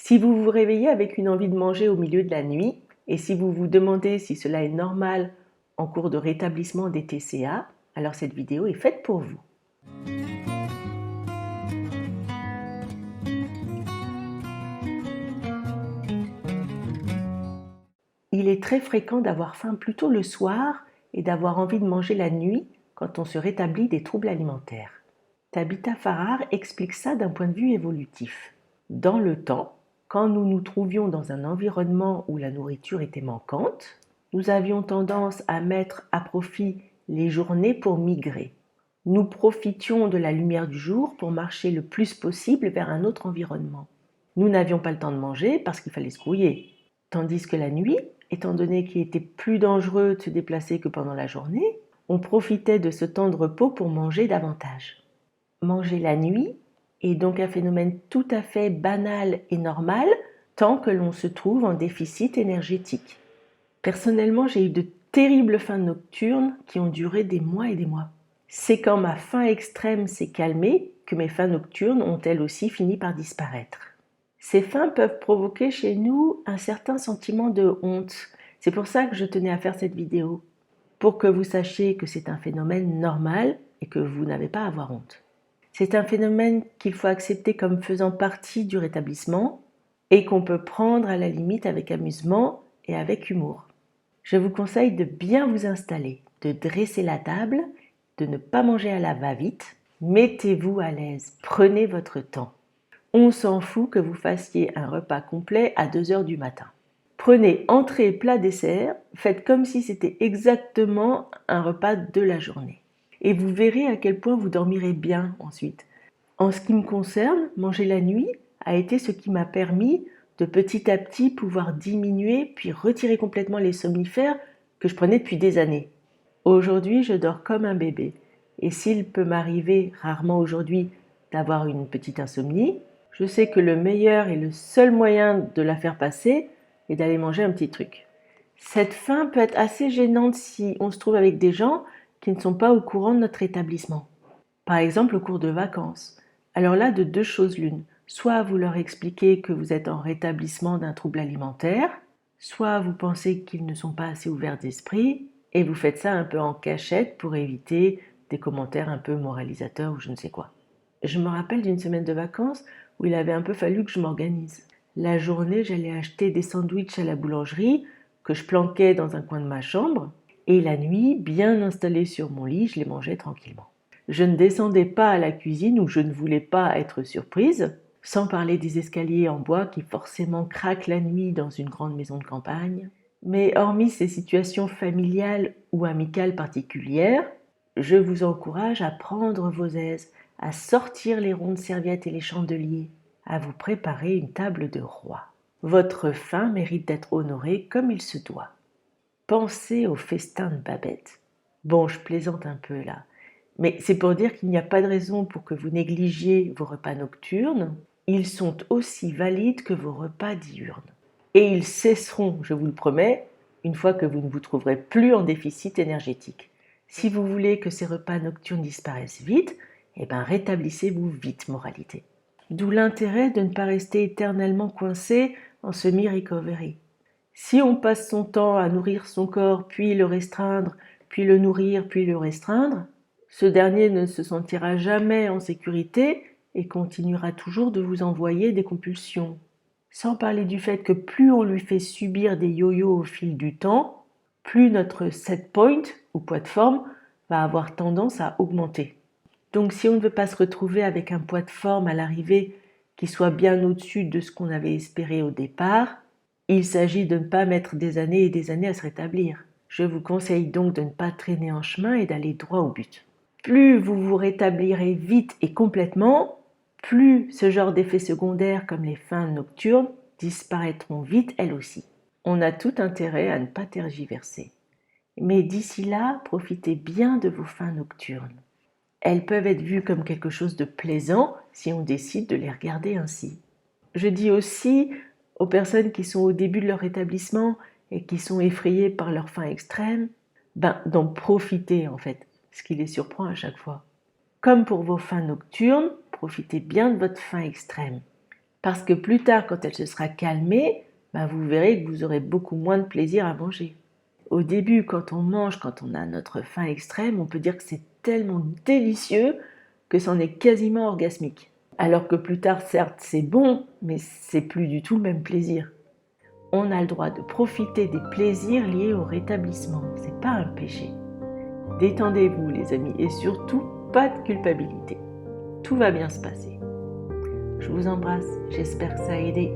Si vous vous réveillez avec une envie de manger au milieu de la nuit, et si vous vous demandez si cela est normal en cours de rétablissement des TCA, alors cette vidéo est faite pour vous. Il est très fréquent d'avoir faim plus tôt le soir et d'avoir envie de manger la nuit quand on se rétablit des troubles alimentaires. Tabitha Farrar explique ça d'un point de vue évolutif. Dans le temps, quand nous nous trouvions dans un environnement où la nourriture était manquante, nous avions tendance à mettre à profit les journées pour migrer. Nous profitions de la lumière du jour pour marcher le plus possible vers un autre environnement. Nous n'avions pas le temps de manger parce qu'il fallait se grouiller. Tandis que la nuit, étant donné qu'il était plus dangereux de se déplacer que pendant la journée, on profitait de ce temps de repos pour manger davantage. Manger la nuit est donc un phénomène tout à fait banal et normal tant que l'on se trouve en déficit énergétique. Personnellement, j'ai eu de terribles faims nocturnes qui ont duré des mois et des mois. C'est quand ma faim extrême s'est calmée que mes faims nocturnes ont elles aussi fini par disparaître. Ces faims peuvent provoquer chez nous un certain sentiment de honte. C'est pour ça que je tenais à faire cette vidéo, pour que vous sachiez que c'est un phénomène normal et que vous n'avez pas à avoir honte. C'est un phénomène qu'il faut accepter comme faisant partie du rétablissement et qu'on peut prendre à la limite avec amusement et avec humour. Je vous conseille de bien vous installer, de dresser la table, de ne pas manger à la va-vite. Mettez-vous à l'aise, prenez votre temps. On s'en fout que vous fassiez un repas complet à 2 heures du matin. Prenez entrée, plat, dessert, faites comme si c'était exactement un repas de la journée. Et vous verrez à quel point vous dormirez bien ensuite. En ce qui me concerne, manger la nuit a été ce qui m'a permis de petit à petit pouvoir diminuer puis retirer complètement les somnifères que je prenais depuis des années. Aujourd'hui, je dors comme un bébé. Et s'il peut m'arriver, rarement aujourd'hui, d'avoir une petite insomnie, je sais que le meilleur et le seul moyen de la faire passer est d'aller manger un petit truc. Cette faim peut être assez gênante si on se trouve avec des gens qui ne sont pas au courant de notre établissement. Par exemple, au cours de vacances. Alors là, de deux choses l'une. Soit vous leur expliquez que vous êtes en rétablissement d'un trouble alimentaire, soit vous pensez qu'ils ne sont pas assez ouverts d'esprit et vous faites ça un peu en cachette pour éviter des commentaires un peu moralisateurs ou je ne sais quoi. Je me rappelle d'une semaine de vacances où il avait un peu fallu que je m'organise. La journée, j'allais acheter des sandwichs à la boulangerie que je planquais dans un coin de ma chambre et la nuit, bien installée sur mon lit, je les mangeais tranquillement. Je ne descendais pas à la cuisine où je ne voulais pas être surprise, sans parler des escaliers en bois qui forcément craquent la nuit dans une grande maison de campagne. Mais hormis ces situations familiales ou amicales particulières, je vous encourage à prendre vos aises, à sortir les rondes serviettes et les chandeliers, à vous préparer une table de roi. Votre faim mérite d'être honorée comme il se doit. Pensez au festin de Babette. Bon, je plaisante un peu là, mais c'est pour dire qu'il n'y a pas de raison pour que vous négligiez vos repas nocturnes. Ils sont aussi valides que vos repas diurnes. Et ils cesseront, je vous le promets, une fois que vous ne vous trouverez plus en déficit énergétique. Si vous voulez que ces repas nocturnes disparaissent vite, rétablissez-vous vite, moralité. D'où l'intérêt de ne pas rester éternellement coincé en semi-recovery. Si on passe son temps à nourrir son corps, puis le restreindre, puis le nourrir, puis le restreindre, ce dernier ne se sentira jamais en sécurité et continuera toujours de vous envoyer des compulsions. Sans parler du fait que plus on lui fait subir des yo-yo au fil du temps, plus notre set point, ou poids de forme, va avoir tendance à augmenter. Donc si on ne veut pas se retrouver avec un poids de forme à l'arrivée qui soit bien au-dessus de ce qu'on avait espéré au départ, il s'agit de ne pas mettre des années et des années à se rétablir. Je vous conseille donc de ne pas traîner en chemin et d'aller droit au but. Plus vous vous rétablirez vite et complètement, plus ce genre d'effets secondaires comme les faims nocturnes disparaîtront vite elles aussi. On a tout intérêt à ne pas tergiverser. Mais d'ici là, profitez bien de vos faims nocturnes. Elles peuvent être vues comme quelque chose de plaisant si on décide de les regarder ainsi. Je dis aussi aux personnes qui sont au début de leur rétablissement et qui sont effrayées par leur faim extrême, d'en profiter en fait, ce qui les surprend à chaque fois. Comme pour vos faims nocturnes, profitez bien de votre faim extrême. Parce que plus tard, quand elle se sera calmée, vous verrez que vous aurez beaucoup moins de plaisir à manger. Au début, quand on mange, quand on a notre faim extrême, on peut dire que c'est tellement délicieux que c'en est quasiment orgasmique. Alors que plus tard, certes, c'est bon, mais c'est plus du tout le même plaisir. On a le droit de profiter des plaisirs liés au rétablissement, c'est pas un péché. Détendez-vous les amis et surtout pas de culpabilité. Tout va bien se passer. Je vous embrasse, j'espère que ça a aidé.